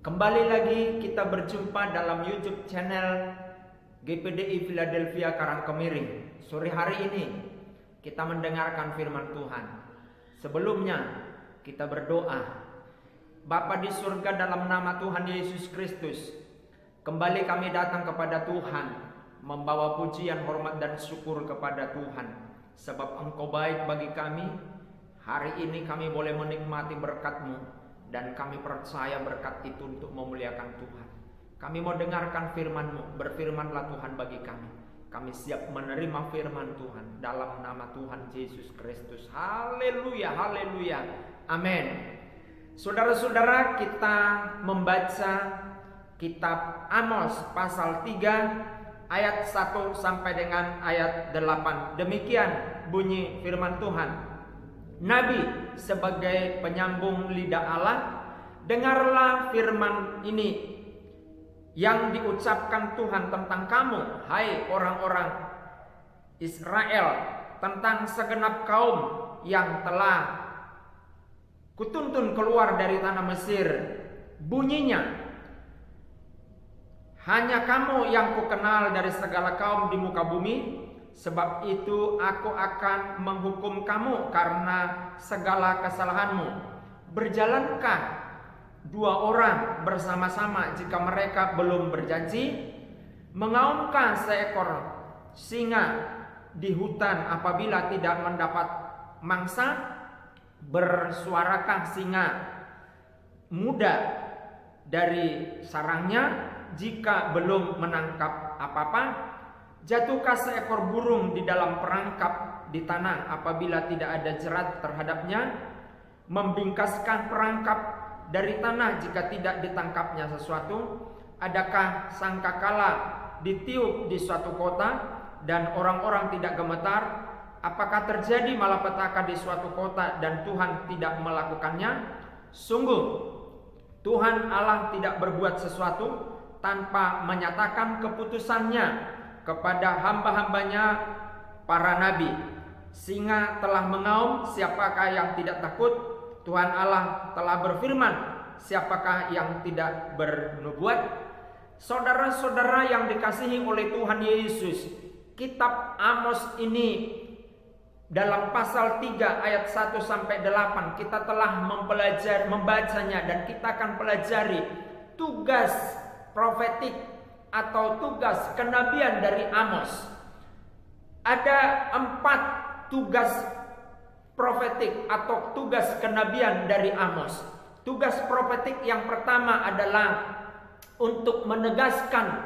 Kembali lagi kita berjumpa dalam YouTube channel GPDI Philadelphia Karangkemiri. Sore hari ini kita mendengarkan firman Tuhan. Sebelumnya kita berdoa. Bapa di surga, dalam nama Tuhan Yesus Kristus, kembali kami datang kepada Tuhan, membawa pujian, hormat dan syukur kepada Tuhan. Sebab Engkau baik bagi kami. Hari ini kami boleh menikmati berkat-Mu, dan kami percaya berkat itu untuk memuliakan Tuhan. Kami mau dengarkan firman-Mu. Berfirmanlah Tuhan bagi kami. Kami siap menerima firman Tuhan dalam nama Tuhan Yesus Kristus. Haleluya, haleluya, amin. Saudara-saudara, kita membaca kitab Amos pasal 3 ayat 1 sampai dengan ayat 8. Demikian bunyi firman Tuhan. Nabi sebagai penyambung lidah Allah, dengarlah firman ini yang diucapkan Tuhan tentang kamu, hai orang-orang Israel, tentang segenap kaum yang telah kutuntun keluar dari tanah Mesir. Bunyinya, hanya kamu yang kukenal dari segala kaum di muka bumi. Sebab itu aku akan menghukum kamu karena segala kesalahanmu. Berjalankah dua orang bersama-sama jika mereka belum berjanji? Mengaumkah seekor singa di hutan apabila tidak mendapat mangsa? Bersuarakah singa muda dari sarangnya jika belum menangkap apa-apa? Jatuhkah seekor burung di dalam perangkap di tanah apabila tidak ada jerat terhadapnya? Membingkaskan perangkap dari tanah jika tidak ditangkapnya sesuatu? Adakah sangkakala ditiup di suatu kota dan orang-orang tidak gemetar? Apakah terjadi malapetaka di suatu kota dan Tuhan tidak melakukannya? Sungguh Tuhan Allah tidak berbuat sesuatu tanpa menyatakan keputusannya kepada hamba-hambanya para nabi. Singa telah mengaum, siapakah yang tidak takut? Tuhan Allah telah berfirman, siapakah yang tidak bernubuat? Saudara-saudara yang dikasihi oleh Tuhan Yesus, kitab Amos ini dalam pasal 3 ayat 1 sampai 8 kita telah membacanya, dan kita akan pelajari tugas profetik atau tugas kenabian dari Amos. Ada 4 tugas profetik atau tugas kenabian dari Amos. Tugas profetik yang pertama adalah untuk menegaskan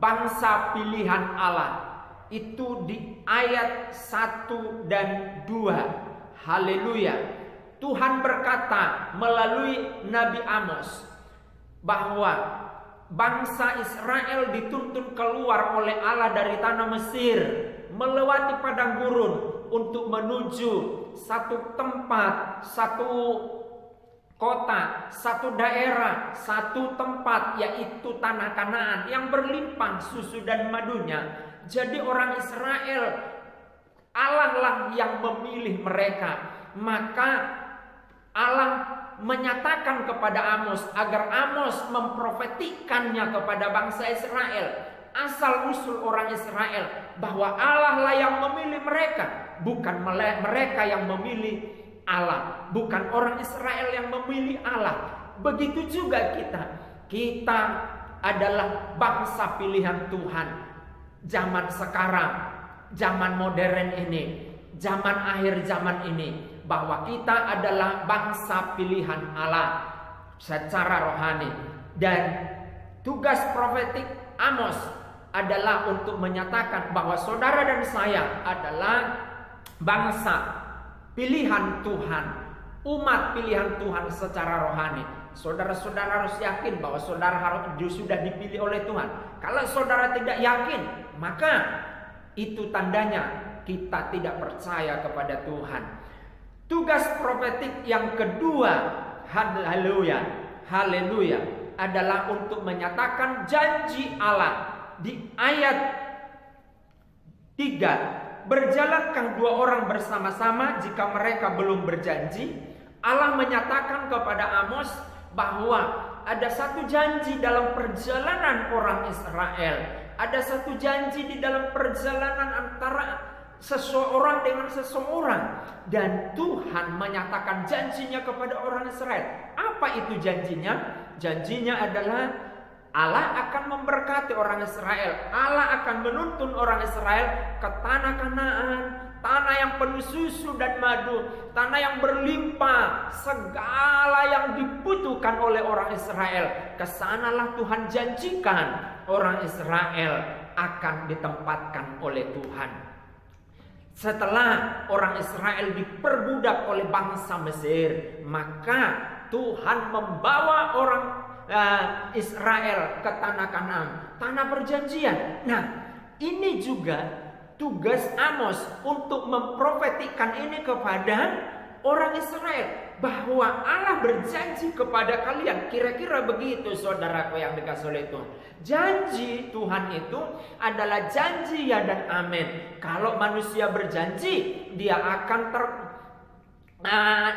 bangsa pilihan Allah. Itu di ayat 1 dan 2. Haleluya. Tuhan berkata melalui Nabi Amos bahwa bangsa Israel dituntun keluar oleh Allah dari tanah Mesir, melewati padang gurun untuk menuju satu tempat, satu kota, satu daerah, satu tempat, yaitu tanah Kanaan yang berlimpah susu dan madunya. Jadi orang Israel, Allah lah yang memilih mereka. Maka Allah menyatakan kepada Amos agar Amos memprofetikannya kepada bangsa Israel, asal usul orang Israel, bahwa Allah lah yang memilih mereka, bukan mereka yang memilih Allah, bukan orang Israel yang memilih Allah. Begitu juga kita adalah bangsa pilihan Tuhan. Zaman sekarang, zaman modern ini, zaman akhir zaman ini, bahwa kita adalah bangsa pilihan Allah secara rohani. Dan tugas profetik Amos adalah untuk menyatakan bahwa saudara dan saya adalah bangsa pilihan Tuhan, umat pilihan Tuhan secara rohani. Saudara-saudara harus yakin bahwa saudara sudah dipilih oleh Tuhan. Kalau saudara tidak yakin, maka itu tandanya kita tidak percaya kepada Tuhan. Tugas profetik yang kedua, haleluya, haleluya, adalah untuk menyatakan janji Allah. Di ayat 3, berjalankah dua orang bersama-sama jika mereka belum berjanji? Allah menyatakan kepada Amos bahwa ada satu janji dalam perjalanan orang Israel. Ada satu janji di dalam perjalanan antara seseorang dengan seseorang. Dan Tuhan menyatakan janjinya kepada orang Israel. Apa itu janjinya? Janjinya adalah Allah akan memberkati orang Israel. Allah akan menuntun orang Israel ke tanah Kanaan, tanah yang penuh susu dan madu, tanah yang berlimpah, segala yang dibutuhkan oleh orang Israel. Kesanalah Tuhan janjikan orang Israel akan ditempatkan oleh Tuhan. Setelah orang Israel diperbudak oleh bangsa Mesir, maka Tuhan membawa orang Israel ke tanah Kanaan, tanah perjanjian. Nah, ini juga tugas Amos untuk memprofetikan ini kepada orang Israel, bahwa Allah berjanji kepada kalian. Kira-kira begitu, saudaraku yang dikasihi oleh Tuhan. Janji Tuhan itu adalah janji ya dan amin. Kalau manusia berjanji, dia akan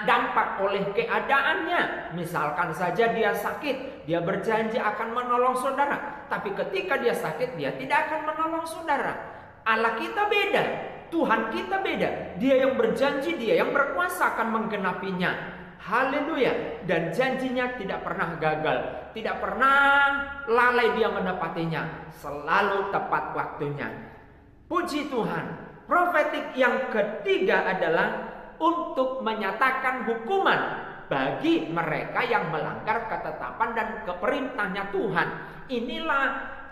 dampak oleh keadaannya. Misalkan saja dia sakit, dia berjanji akan menolong saudara, tapi ketika dia sakit, dia tidak akan menolong saudara. Allah kita beda, Tuhan kita beda. Dia yang berjanji, dia yang berkuasa akan menggenapinya. Haleluya. Dan janjinya tidak pernah gagal, tidak pernah lalai dia menepatinya, selalu tepat waktunya. Puji Tuhan. Profetik yang ketiga adalah untuk menyatakan hukuman bagi mereka yang melanggar ketetapan dan keperintahnya Tuhan. Inilah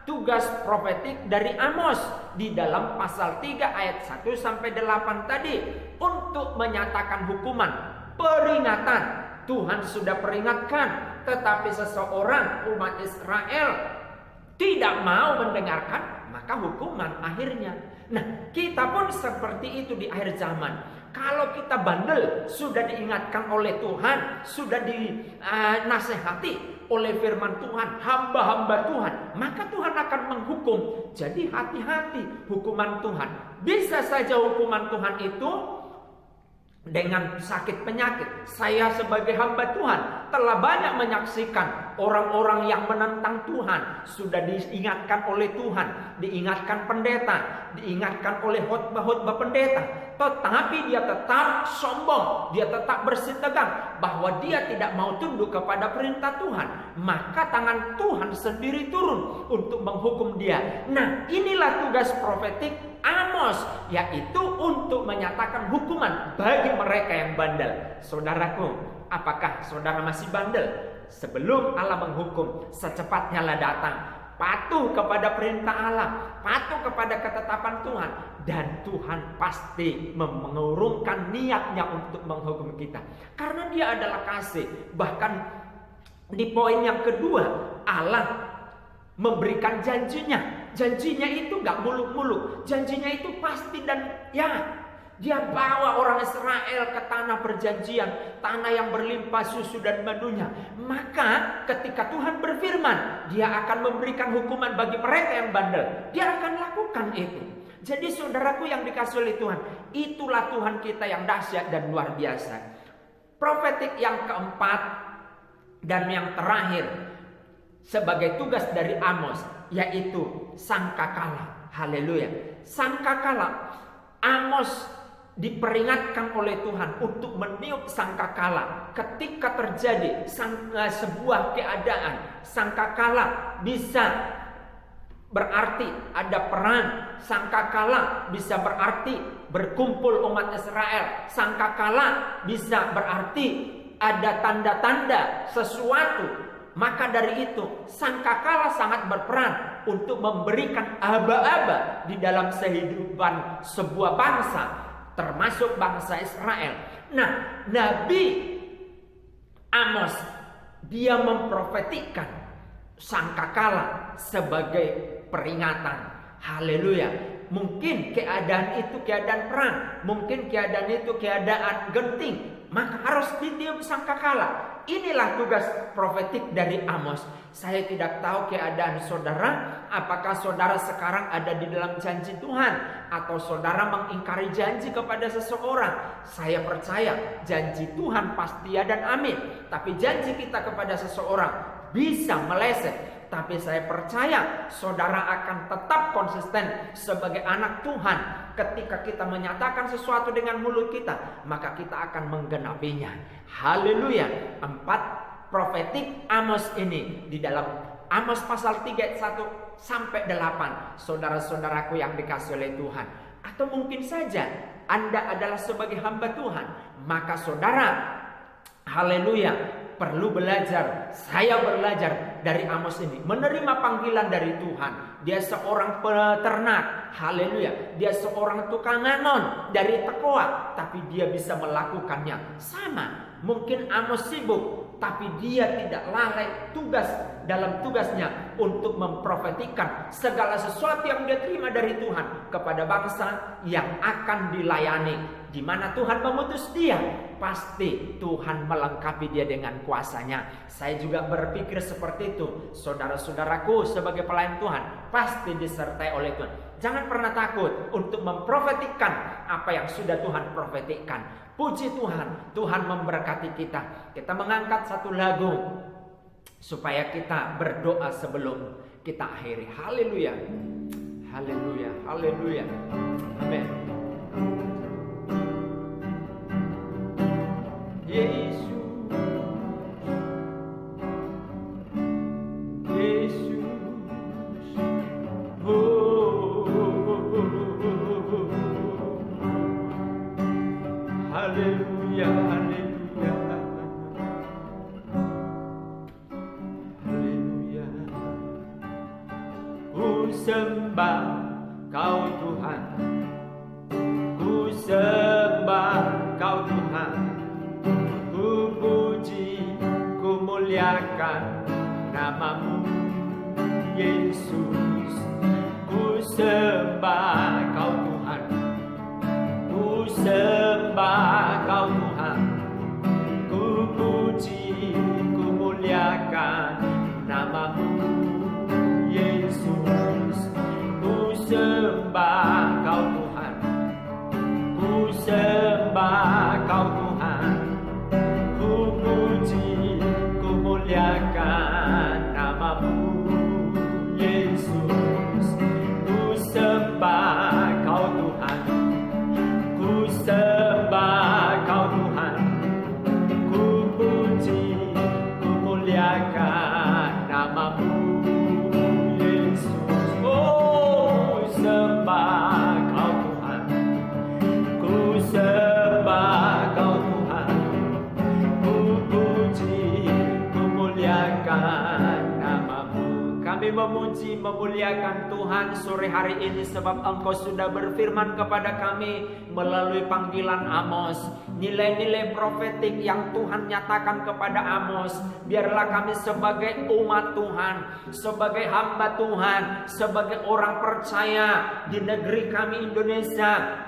tugas profetik dari Amos di dalam pasal 3 ayat 1 sampai 8 tadi, untuk menyatakan hukuman, peringatan. Tuhan sudah peringatkan, tetapi seseorang umat Israel tidak mau mendengarkan, maka hukuman akhirnya. Nah, kita pun seperti itu di akhir zaman. Kalau kita bandel, sudah diingatkan oleh Tuhan, sudah dinasehati oleh firman Tuhan, hamba-hamba Tuhan, maka Tuhan akan menghukum. Jadi hati-hati hukuman Tuhan. Bisa saja hukuman Tuhan itu dengan sakit penyakit. Saya sebagai hamba Tuhan telah banyak menyaksikan orang-orang yang menentang Tuhan. Sudah diingatkan oleh Tuhan, diingatkan pendeta, diingatkan oleh khotbah-khotbah pendeta, tetapi dia tetap sombong, dia tetap bersitegang bahwa dia tidak mau tunduk kepada perintah Tuhan. Maka tangan Tuhan sendiri turun untuk menghukum dia. Nah, inilah tugas profetik Amos, yaitu untuk menyatakan hukuman bagi mereka yang bandel. Saudaraku, apakah saudara masih bandel? Sebelum Allah menghukum, secepatnya lah datang. Patuh kepada perintah Allah, patuh kepada ketetapan Tuhan, dan Tuhan pasti mengurungkan niatnya untuk menghukum kita, karena Dia adalah kasih. Bahkan di poin yang kedua, Allah memberikan janjinya. Janjinya itu gak muluk-muluk, janjinya itu pasti dan ya. Dia bawa orang Israel ke tanah perjanjian, tanah yang berlimpah susu dan madunya. Maka ketika Tuhan berfirman, Dia akan memberikan hukuman bagi mereka yang bandel, Dia akan lakukan itu. Jadi saudaraku yang dikasihi oleh Tuhan, itulah Tuhan kita yang dahsyat dan luar biasa. Profetik yang keempat dan yang terakhir sebagai tugas dari Amos, yaitu sangkakala. Haleluya. Sangkakala. Amos diperingatkan oleh Tuhan untuk meniup sangkakala ketika terjadi sebuah keadaan. Sangkakala bisa berarti ada perang. Sangkakala bisa berarti berkumpul umat Israel. Sangkakala bisa berarti ada tanda-tanda sesuatu. Maka dari itu, sangkakala sangat berperan untuk memberikan aba-aba di dalam kehidupan sebuah bangsa, termasuk bangsa Israel. Nah, Nabi Amos, dia memprofetikan sangkakala sebagai peringatan. Haleluya. Mungkin keadaan itu keadaan perang, mungkin keadaan itu keadaan genting, maka harus ditiup sangkakala. Inilah tugas profetik dari Amos. Saya tidak tahu keadaan saudara, apakah saudara sekarang ada di dalam janji Tuhan, atau saudara mengingkari janji kepada seseorang. Saya percaya janji Tuhan pasti ya dan amin. Tapi janji kita kepada seseorang bisa meleset. Tapi saya percaya saudara akan tetap konsisten sebagai anak Tuhan. Ketika kita menyatakan sesuatu dengan mulut kita, maka kita akan menggenapinya. Haleluya. 4 profetik Amos ini di dalam Amos pasal 3 ayat 1 sampai 8. Saudara-saudaraku yang dikasihi oleh Tuhan. Atau mungkin saja Anda adalah sebagai hamba Tuhan, maka saudara, haleluya, perlu belajar. Saya belajar dari Amos ini, menerima panggilan dari Tuhan. Dia seorang peternak, haleluya. Dia seorang tukang nganon dari Tekoa, tapi dia bisa melakukannya. Sama, mungkin Amos sibuk, tapi dia tidak lalai dalam tugasnya untuk memprofetikan segala sesuatu yang dia terima dari Tuhan kepada bangsa yang akan dilayani. Di mana Tuhan mengutus dia, pasti Tuhan melengkapi dia dengan kuasanya. Saya juga berpikir seperti itu. Saudara-saudaraku sebagai pelayan Tuhan pasti disertai oleh Tuhan. Jangan pernah takut untuk memprofetikan apa yang sudah Tuhan profetikan. Puji Tuhan, Tuhan memberkati kita. Kita mengangkat satu lagu supaya kita berdoa sebelum kita akhiri. Haleluya. Haleluya. Haleluya. Amin. Yesus, Yesus, haleluya, haleluya, haleluya. Ku sembah Kau Tuhan, ku sembah Kau Tuhan. Ku puji, ku muliakan nama-Mu, Yesus. Ku sembah Kau Tuhan, ku sembah Kau Tuhan. Ku puji, ku muliakan nama-Mu, Yesus. Ku sembah Kau Tuhan, ku sembah Kau Tuhan. Ku puji, ku muliakan nama-Mu, Yesus. Ku sembah Kau Tuhan, ku sembah Kau Tuhan. Ku puji, ku muliakan nama-Mu, Yesus. Oh, ku sembah Kau Tuhan, ku sembah Kau Tuhan. Kami memuji, memuliakan Tuhan sore hari ini sebab Engkau sudah berfirman kepada kami melalui panggilan Amos. Nilai-nilai profetik yang Tuhan nyatakan kepada Amos, biarlah kami sebagai umat Tuhan, sebagai hamba Tuhan, sebagai orang percaya di negeri kami Indonesia,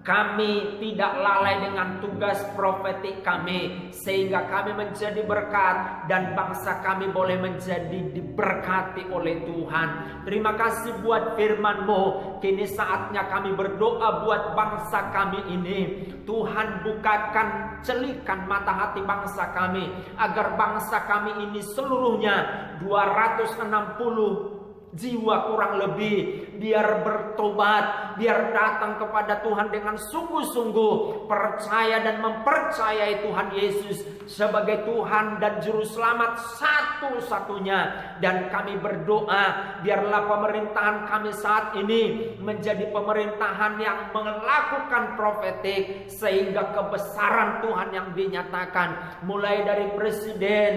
kami tidak lalai dengan tugas profetik kami, sehingga kami menjadi berkat dan bangsa kami boleh menjadi diberkati oleh Tuhan. Terima kasih buat firman-Mu. Kini saatnya kami berdoa buat bangsa kami ini. Tuhan, bukakan, celikan mata hati bangsa kami, agar bangsa kami ini seluruhnya 260 jiwa kurang lebih, biar bertobat, biar datang kepada Tuhan dengan sungguh-sungguh, percaya dan mempercayai Tuhan Yesus sebagai Tuhan dan Juru Selamat satu-satunya. Dan kami berdoa, biarlah pemerintahan kami saat ini menjadi pemerintahan yang melakukan profetik, sehingga kebesaran Tuhan yang dinyatakan mulai dari presiden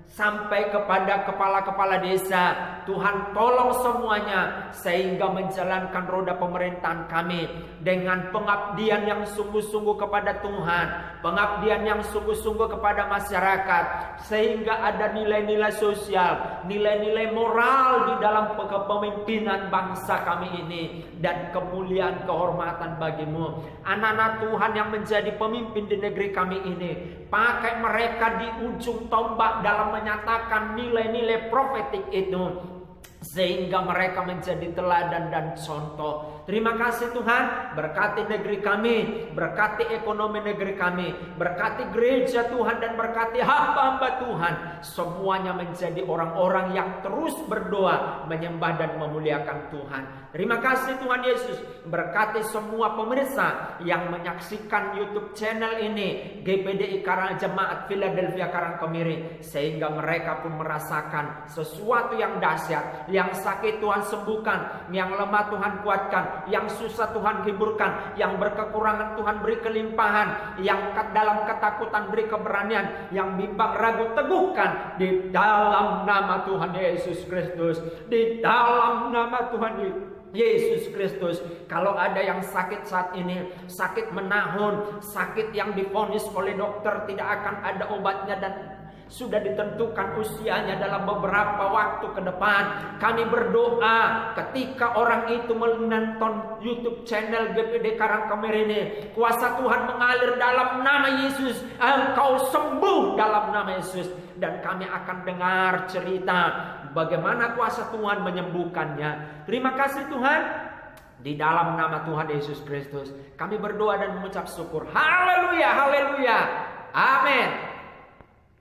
sampai kepada kepala-kepala desa. Tuhan tolong semuanya sehingga menjalankan roda pemerintahan kami dengan pengabdian yang sungguh-sungguh kepada Tuhan, pengabdian yang sungguh-sungguh kepada masyarakat, sehingga ada nilai-nilai sosial, nilai-nilai moral di dalam kepemimpinan bangsa kami ini, dan kemuliaan kehormatan bagimu. Anak-anak Tuhan yang menjadi pemimpin di negeri kami ini, pakai mereka di ujung tombak dalam menyatakan nilai-nilai profetik itu, sehingga mereka menjadi teladan dan contoh. Terima kasih Tuhan, berkati negeri kami, berkati ekonomi negeri kami, berkati gereja Tuhan, dan berkati hamba-hamba Tuhan. Semuanya menjadi orang-orang yang terus berdoa, menyembah dan memuliakan Tuhan. Terima kasih Tuhan Yesus, berkati semua pemirsa yang menyaksikan YouTube channel ini, GPDI Jemaat Philadelphia Karangkemiri, sehingga mereka pun merasakan sesuatu yang dahsyat. Yang sakit Tuhan sembuhkan, yang lemah Tuhan kuatkan, yang susah Tuhan hiburkan, yang berkekurangan Tuhan beri kelimpahan, yang dalam ketakutan beri keberanian, yang bimbang ragu teguhkan di dalam nama Tuhan Yesus Kristus. Di dalam nama Tuhan Yesus Kristus. Kalau ada yang sakit saat ini, sakit menahun, sakit yang divonis oleh dokter tidak akan ada obatnya dan sudah ditentukan usianya dalam beberapa waktu ke depan, kami berdoa ketika orang itu menonton YouTube channel GPD Karangkemiri ini, kuasa Tuhan mengalir dalam nama Yesus, engkau sembuh dalam nama Yesus. Dan kami akan dengar cerita bagaimana kuasa Tuhan menyembuhkannya. Terima kasih Tuhan. Di dalam nama Tuhan Yesus Kristus kami berdoa dan mengucap syukur. Haleluya, haleluya, amin.